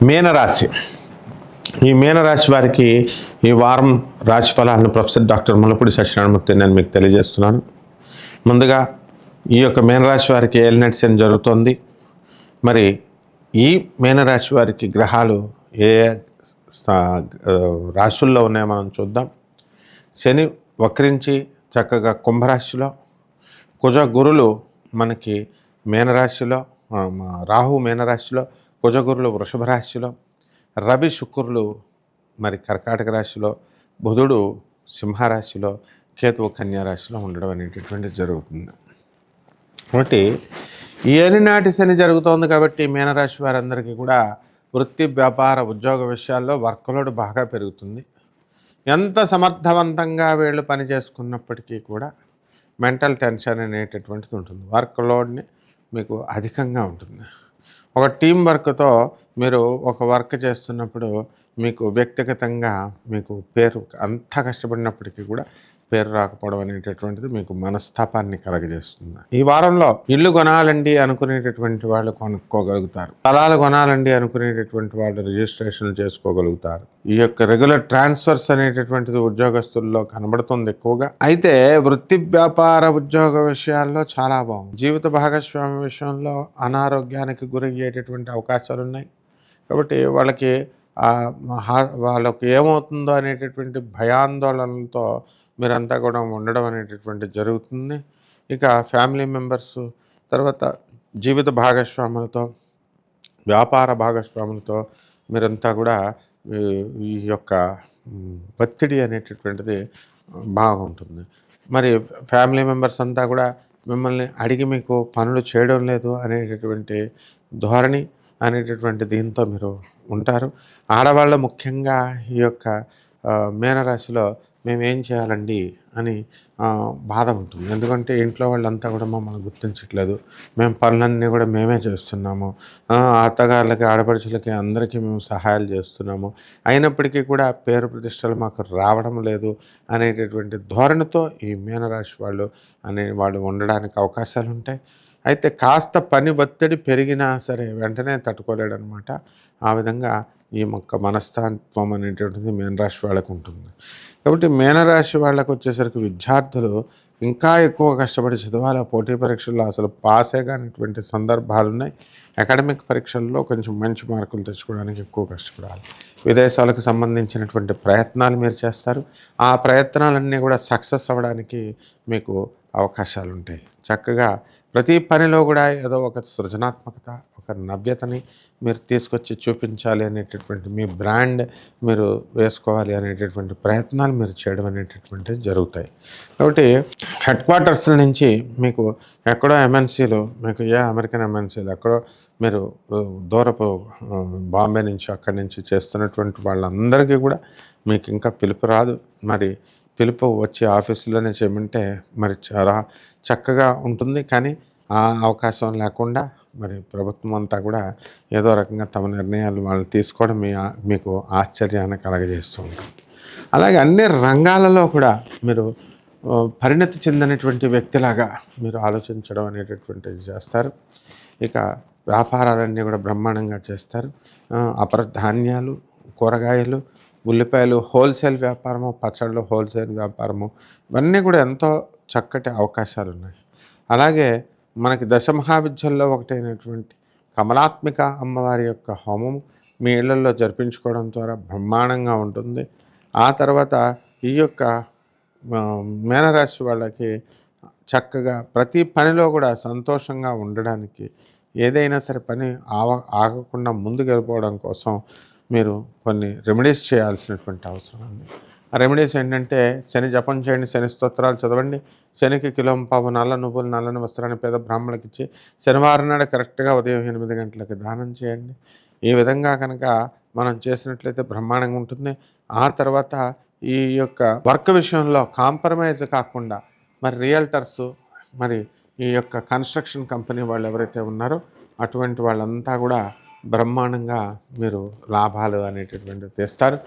మీనరాశి. ఈ మీనరాశి వారికి ఈ వారం రాశి ఫలాలను ప్రొఫెసర్ డాక్టర్ ముల్లపూడి సత్యనారాయణమూర్తి నేను మీకు తెలియజేస్తున్నాను. ముందుగా ఈ యొక్క మీనరాశి వారికి ఏలినాటి శని జరుగుతోంది. మరి ఈ మీనరాశి వారికి గ్రహాలు ఏ రాశుల్లో ఉన్నాయో మనం చూద్దాం. శని వక్రించి చక్కగా కుంభరాశిలో, కుజ గురులు మనకి మీనరాశిలో, రాహు మీనరాశిలో, కుజగురులు వృషభ రాశిలో, రవి శుక్రులు మరి కర్కాటక రాశిలో, బుధుడు సింహరాశిలో, కేతువు కన్యా రాశిలో ఉండడం అనేటటువంటిది జరుగుతుంది. కాబట్టి ఈ ఏలినాటి శని జరుగుతోంది కాబట్టి మీనరాశి వారందరికీ కూడా వృత్తి, వ్యాపార, ఉద్యోగ విషయాల్లో వర్క్లోడ్ బాగా పెరుగుతుంది. ఎంత సమర్థవంతంగా వీళ్ళు పని చేసుకున్నప్పటికీ కూడా మెంటల్ టెన్షన్ అనేటటువంటిది ఉంటుంది. వర్క్ లోడ్ని మీకు అధికంగా ఉంటుంది. ఒక టీం వర్క్తో మీరు ఒక వర్క్ చేస్తున్నప్పుడు మీకు వ్యక్తిగతంగా మీకు పేరు అంత కష్టపడినప్పటికీ కూడా పేరు రాకపోవడం అనేటటువంటిది మీకు మనస్తాపాన్ని కలగజేస్తుంది. ఈ వారంలో ఇల్లు కొనాలండి అనుకునేటటువంటి వాళ్ళు కొనుక్కోగలుగుతారు. స్థలాలు కొనాలండి అనుకునేటటువంటి వాళ్ళు రిజిస్ట్రేషన్లు చేసుకోగలుగుతారు. ఈ యొక్క రెగ్యులర్ ట్రాన్స్ఫర్స్ అనేటటువంటిది ఉద్యోగస్తుల్లో కనబడుతుంది ఎక్కువగా. అయితే వృత్తి, వ్యాపార, ఉద్యోగ విషయాల్లో చాలా బాగుంది. జీవిత భాగస్వామి విషయంలో అనారోగ్యానికి గురయ్యేటటువంటి అవకాశాలు ఉన్నాయి. కాబట్టి వాళ్ళకి ఏమవుతుందో అనేటటువంటి భయాందోళనలతో మీరంతా కూడా ఉండడం అనేటటువంటిది జరుగుతుంది. ఇక ఫ్యామిలీ మెంబర్సు, తర్వాత జీవిత భాగస్వాములతో, వ్యాపార భాగస్వాములతో మీరంతా కూడా ఈ యొక్క ఒత్తిడి అనేటటువంటిది బాగుంటుంది. మరి ఫ్యామిలీ మెంబర్స్ అంతా కూడా మిమ్మల్ని అడిగి మీకు పనులు చేయడం లేదు అనేటటువంటి ధోరణి అనేటటువంటి దీంతో మీరు ఉంటారు. ఆడవాళ్ళు ముఖ్యంగా ఈ యొక్క మీనరాశిలో మేమేం చేయాలండి అని బాధ ఉంటుంది. ఎందుకంటే ఇంట్లో వాళ్ళంతా కూడా మమ్మల్ని గుర్తించట్లేదు, మేము పనులన్నీ కూడా మేమే చేస్తున్నాము, అత్తగారులకి, ఆడపడుచులకి అందరికీ మేము సహాయాలు చేస్తున్నాము, అయినప్పటికీ కూడా పేరు ప్రతిష్టలు మాకు రావడం లేదు అనేటటువంటి ధోరణితో ఈ మీనరాశి వాళ్ళు ఉండడానికి అవకాశాలు ఉంటాయి. అయితే కాస్త పని ఒత్తిడి పెరిగినా సరే వెంటనే తట్టుకోలేడనమాట. ఆ విధంగా ఈ మనస్తత్వం అనేటువంటిది మీనరాశి వాళ్ళకు ఉంటుంది. కాబట్టి మీనరాశి వాళ్ళకు వచ్చేసరికి విద్యార్థులు ఇంకా ఎక్కువ కష్టపడి చదవాలి. పోటీ పరీక్షల్లో అసలు పాసే కానిటువంటి సందర్భాలు ఉన్నాయి. అకాడమిక్ పరీక్షల్లో కొంచెం మంచి మార్కులు తెచ్చుకోవడానికి ఎక్కువ కష్టపడాలి. విదేశాలకు సంబంధించినటువంటి ప్రయత్నాలు మీరు చేస్తారు. ఆ ప్రయత్నాలన్నీ కూడా సక్సెస్ అవ్వడానికి మీకు అవకాశాలు ఉంటాయి. చక్కగా ప్రతి పనిలో కూడా ఏదో ఒక సృజనాత్మకత, ఒక నవ్యతని మీరు తీసుకొచ్చి చూపించాలి అనేటటువంటి మీ బ్రాండ్ మీరు వేసుకోవాలి అనేటటువంటి ప్రయత్నాలు మీరు చేయడం అనేటటువంటివి జరుగుతాయి. కాబట్టి హెడ్ క్వార్టర్స్ నుంచి మీకు ఎక్కడో ఎంఎన్సీలు, మీకు అమెరికన్ ఎంఎన్సీలు ఎక్కడో మీరు దూరపు బాంబే నుంచి అక్కడి నుంచి చేస్తున్నటువంటి వాళ్ళందరికీ కూడా మీకు ఇంకా పిలుపు రాదు. మరి పిలుపు వచ్చి ఆఫీసులోనే చేయమంటే మరి చాలా చక్కగా ఉంటుంది. కానీ ఆ అవకాశం లేకుండా మరి ప్రభుత్వం అంతా కూడా ఏదో రకంగా తమ నిర్ణయాలు వాళ్ళు తీసుకోవడం మీకు ఆశ్చర్యాన్ని కలగజేస్తూ ఉంటుంది. అలాగే అన్ని రంగాలలో కూడా మీరు పరిణతి చెందినటువంటి వ్యక్తిలాగా మీరు ఆలోచించడం అనేటటువంటిది చేస్తారు. ఇక వ్యాపారాలన్నీ కూడా బ్రహ్మాండంగా చేస్తారు. అపర ధాన్యాలు, కూరగాయలు, ఉల్లిపాయలు హోల్సేల్ వ్యాపారము, పచ్చళ్ళు హోల్సేల్ వ్యాపారము, ఇవన్నీ కూడా ఎంతో చక్కటి అవకాశాలు ఉన్నాయి. అలాగే మనకి దశమహావిద్యల్లో ఒకటైనటువంటి కమలాత్మిక అమ్మవారి యొక్క హోమము మీ ఇళ్లలో జరిపించుకోవడం ద్వారా బ్రహ్మాండంగా ఉంటుంది. ఆ తర్వాత ఈ యొక్క మీనరాశి వాళ్ళకి చక్కగా ప్రతి పనిలో కూడా సంతోషంగా ఉండడానికి, ఏదైనా సరే పని ఆగకుండా ముందుకు వెళ్ళిపోవడం కోసం మీరు కొన్ని రెమెడీస్ చేయాల్సినటువంటి అవసరం ఉంది. ఆ రెమెడీస్ ఏంటంటే శని జపం చేయండి, శని స్తోత్రాలు చదవండి, శనికి కిలోంపావు నల్ల నువ్వులు, నల్లని వస్త్రాన్ని పేద బ్రాహ్మణులకు ఇచ్చి శనివారం నాడు కరెక్ట్గా ఉదయం 8 గంటలకు దానం చేయండి. ఈ విధంగా కనుక మనం చేసినట్లయితే బ్రహ్మాండంగా ఉంటుంది. ఆ తర్వాత ఈ యొక్క వర్క్ విషయంలో కాంప్రమైజ్ కాకుండా మరి రియల్టర్సు, మరి ఈ యొక్క కన్స్ట్రక్షన్ కంపెనీ వాళ్ళు ఎవరైతే ఉన్నారో అటువంటి వాళ్ళంతా కూడా బ్రహ్మాండంగా మీరు లాభాలు అనేటటువంటివి తెస్తారు.